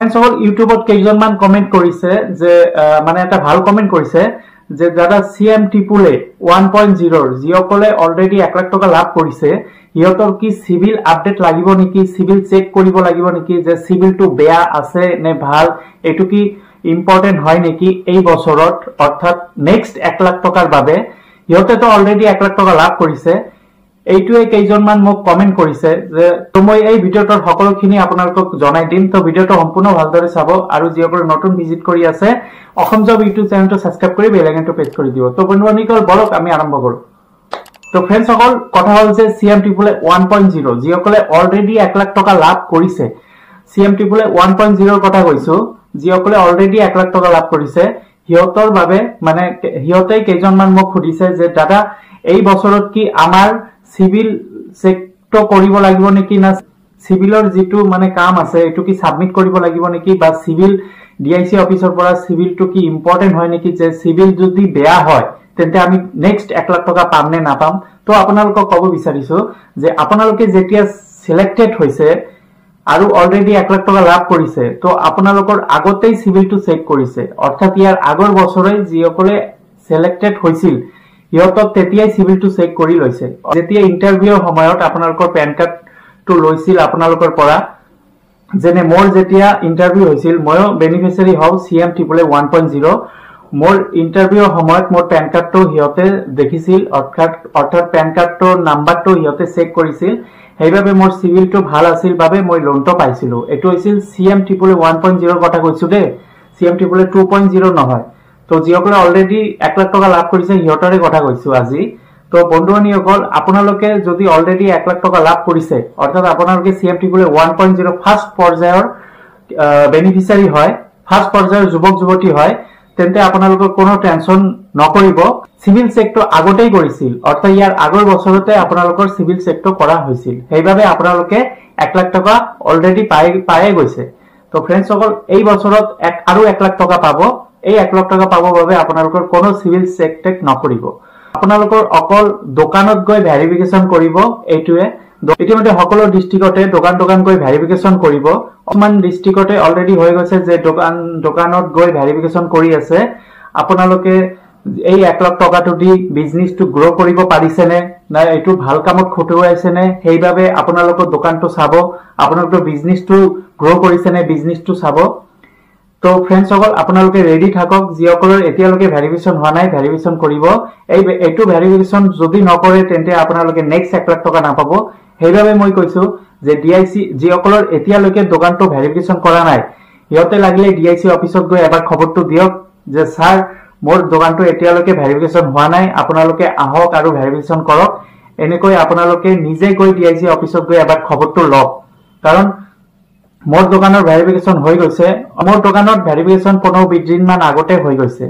সকল ইউটিউবত কেইজনমান কমেন্ট কৰিছে যে মানে এটা ভাল কমেন্ট কৰিছে যে যাৰা সিএম টিপুলে 1.0 যিসকলে অলৰেডি 1 লাখ টাকা লাভ কৰিছে ইহতৰ কি সিভিল আপডেট লাগিব নেকি সিভিল চেক কৰিব লাগিব নেকি যে সিভিলটো বেয়া আছে নে ভাল এটু কি ইম্পর্টেন্ট হয় নেকি এই বছৰত অৰ্থাৎ নেক্সট 1 লাখ টাকাৰ বাবে ইহতে তো অলৰেডি 1 লাখ টাকা লাভ কৰিছে এইটোৱে কেইজনমান মোক কমেন্ট কৰিছে যে তো মই এই ভিডিওটোৰ সকলোখিনি আপোনালোকক জনাই দিম তো ভিডিওটো সম্পূৰ্ণ ভালদৰে চাব আৰু যিসকলে নতুন ভিজিট কৰি আছে অসম জব ইউটিউব চেনেলটো সাবস্ক্ৰাইব কৰি বেল আইকনটো প্ৰেছ কৰি দিব তো বন্ধুসকল বলক আমি আৰম্ভ কৰো তো फ्रेंड्स সকল কথা হল যে সিএম টিপুলে 1.0 যিসকলে অলরেডি 1 লাখ টাকা লাভ কৰিছে সিএম টিপুলে 1.0 ৰ কথা কৈছো যিসকলে অলৰেডি 1 লাখ টাকা লাভ কৰিছে হিয়তৰ বাবে মানে হিয়তে কেইজনমান মোক খুদিছে যে দাদা এই বছৰত কি আমাৰ সিভিল চেকটো কৰিব লাগিব নেকি না সিভিলৰ যেটো মানে কাম আছে এটো কি সাবমিট কৰিব লাগিব নেকি বা সিভিল ডিআইসি অফিসৰ পৰা সিভিলটো কি ইম্পর্টেন্ট হয় নেকি যে সিভিল যদি বেয়া হয় তেন্তে আমি নেক্সট 1 লাখ টাকা পাম নে না পাম তো আপোনালোকক কব বিচাৰিছো যে আপোনালোকে যেতিয়া সিলেক্টেড হৈছে আৰু অলৰেডি 1 লাখ টাকা লাভ কৰিছে তো আপোনালোকৰ আগতেই সিভিলটো চেক কৰিছে অৰ্থাৎ ইয়াৰ আগৰ বছৰে যিসকলে সিলেক্টেড হৈছিল ইহতক তেতিয়াই সিভিলটো চেক কৰি লৈছে যেতিয়া ইন্টাৰভিউৰ সময়ত আপোনালোকৰ পেন কাৰ্ডটো লৈছিল আপোনালোকৰ পৰা যেনে মোৰ যেতিয়া ইন্টাৰভিউ হৈছিল ময়ো বেনিফিচিয়াৰি হও সিএম টিপুলে 1.0 মোৰ ইন্টাৰভিউৰ সময়ত মোৰ পেন কাৰ্ডটো হিয়তে দেখিছিল অৰ্থাৎ পেন কাৰ্ডৰ নাম্বাৰটো হিয়তে চেক কৰিছিল হেইভাবে মোৰ সিভিলটো ভাল আছিল বাবে মই লোনটো পাইছিলো এটো হৈছিল সিএম টিপুলে 1.0 ৰ কথা কৈছো দে সিএম টিপুলে 2.0 নহয় তো যিসকলে অলরেডি 1 লাখ টাকা লাভ কৰিছে হিয়তৰে কথা কৈছো আজি তো বন্ধুসকল আপোনালোকে যদি অলৰেডি 1 লাখ টাকা লাভ কৰিছে অৰ্থাৎ আপোনালোকে সিএম টিপুলে 1.0 ফাৰ্স্ট পৰ্যায়ৰ বেনিফিচিয়াৰি হয় ফাৰ্স্ট পৰ্যায়ৰ যুৱক যুৱতী হয় তেন্তে আপোনালোকৰ কোনো টেনচন নকৰিব সিভিল চেকটো আগতেই কৰিছিল অৰ্থাৎ ইয়াৰ আগৰ বছৰতে আপোনালোকৰ সিভিল চেকটো কৰা হৈছিল হেইভাবে আপোনালোকে 1 লাখ টাকা অলৰেডি পায়ে গৈছে তো फ्रेंड्स সকল এই বছৰত আৰু 1 লাখ টাকা পাব এই 1 লাখ টাকা পাব বাবে আপোনালোকৰ কোনো সিভিল চেক টেক নকৰিব আপোনালোকৰ অকল দোকানত গৈ ভেৰিফিকেশন কৰিব এইটোৱে ইতিমধ্যে সকলো ডিস্ট্ৰিক্টতে দোকান গৈ ভেৰিফিকেশন কৰিব কিছুমান ডিস্ট্ৰিক্টতে অলৰেডি হৈ গৈছে যে দোকানত গৈ ভেৰিফিকেশন কৰি আছে আপোনালোকে এই 1 লাখ টাকাটো দি বিজনেসটো গ্ৰো কৰিব পাৰিছেনে না এটো ভাল কামত খটুৱাইছে নে হেইভাবে আপোনালোকৰ দোকানটো চাব আপোনালোকৰ বিজনেসটো গ্ৰো কৰিছেনে বিজনেসটো চাব তো फ्रेंड्स সকল আপোনালোকে ৰেডি থাকক যিসকলৰ এতিয়ালৈকে ভেৰিফিকেশন হোৱা নাই ভেৰিফিকেশন কৰিব এইটো ভেৰিফিকেশন যদি নকৰে তেন্তে আপোনালোকে নেক্সট 1 লাখ টাকা নাপাব হেইভাবে মই কৈছো যে ডিআইসি যিসকলৰ এতিয়ালৈকে দোকানটো ভেৰিফিকেশন কৰা নাই ইহতে লাগিলে ডিআইসি অফিসত গৈ এবাৰ খবৰটো দিয়ক যে স্যাৰ মোৰ দোকানটো এতিয়ালৈকে ভেৰিফিকেশন হোৱা নাই আপোনালোকে আহক আৰু ভেৰিফিকেশন কৰক এনেকৈ আপোনালোকে নিজে গৈ ডিআইসি অফিসত গৈ এবাৰ খবৰটো লওক কাৰণ মোৰ দোকানৰ ভেৰিফিকেশন হৈ গৈছে মোৰ দোকানত ভেৰিফিকেশন 15-20 দিন মান আগতে হৈ গৈছে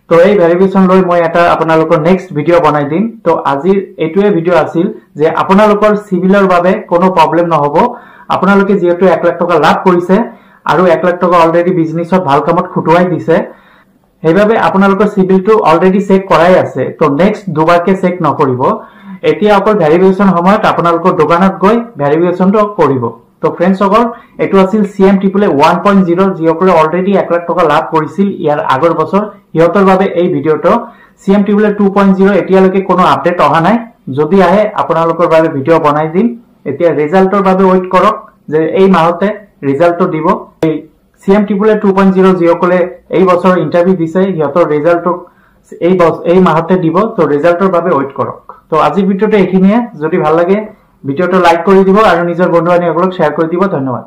তো এই ভেৰিফিকেশন লৈ মই এটা আপোনালোকৰ নেক্সট ভিডিও বনাই দিম তো আজিৰ এটোৱে ভিডিও আছিল যে আপোনালোকৰ সিভিলৰ বাবে কোনো প্ৰবলেম নহব আপোনালোকে যেহেতু 1 লাখ টাকা লাভ কৰিছে আৰু 1 লাখ টাকা অলৰেডি বিজনেছত ভাল কামত খুটুৱাই দিছে হেইভাবে আপোনালোকৰ সিভিলটো অলৰেডি চেক কৰাই আছে তো নেক্সট দুবাৰকে চেক নকৰিব এতিয়া অকল ভেৰিফিকেশন সময়ত আপোনালোকৰ দোকানত গৈ ভেৰিফিকেশনটো কৰিব তো फ्रेंड्स সকল এটো আছিল সিএম টিপুলে 1.0 যিসকলে অলরেডি 1 লাখ টাকা লাভ কৰিছিল ইয়াৰ আগৰ বছৰ হিয়তৰ বাবে এই ভিডিওটো সিএম টিপুলে 2.0 এতিয়ালৈকে কোনো আপডেট অহা নাই যদি আহে আপোনালোকৰ বাবে ভিডিও বনাই দিম এতিয়া ৰিজাল্টৰ বাবে ওয়েট কৰক যে এই মাহতে ৰিজাল্টটো দিব এই সিএম টিপুলে 2.0 যিসকলে এই বছৰ ইন্টাৰভিউ দিছে হিয়তৰ ৰিজাল্টটো এই মাহতে দিব তো ৰিজাল্টৰ বাবে ওয়েট কৰক তো আজি ভিডিওটো এখিনিয়ে যদি ভাল লাগে ভিডিওটো লাইক কৰি দিব আৰু নিজৰ বন্ধু বান্ধৱীসকলক শেয়াৰ কৰি দিব ধন্যবাদ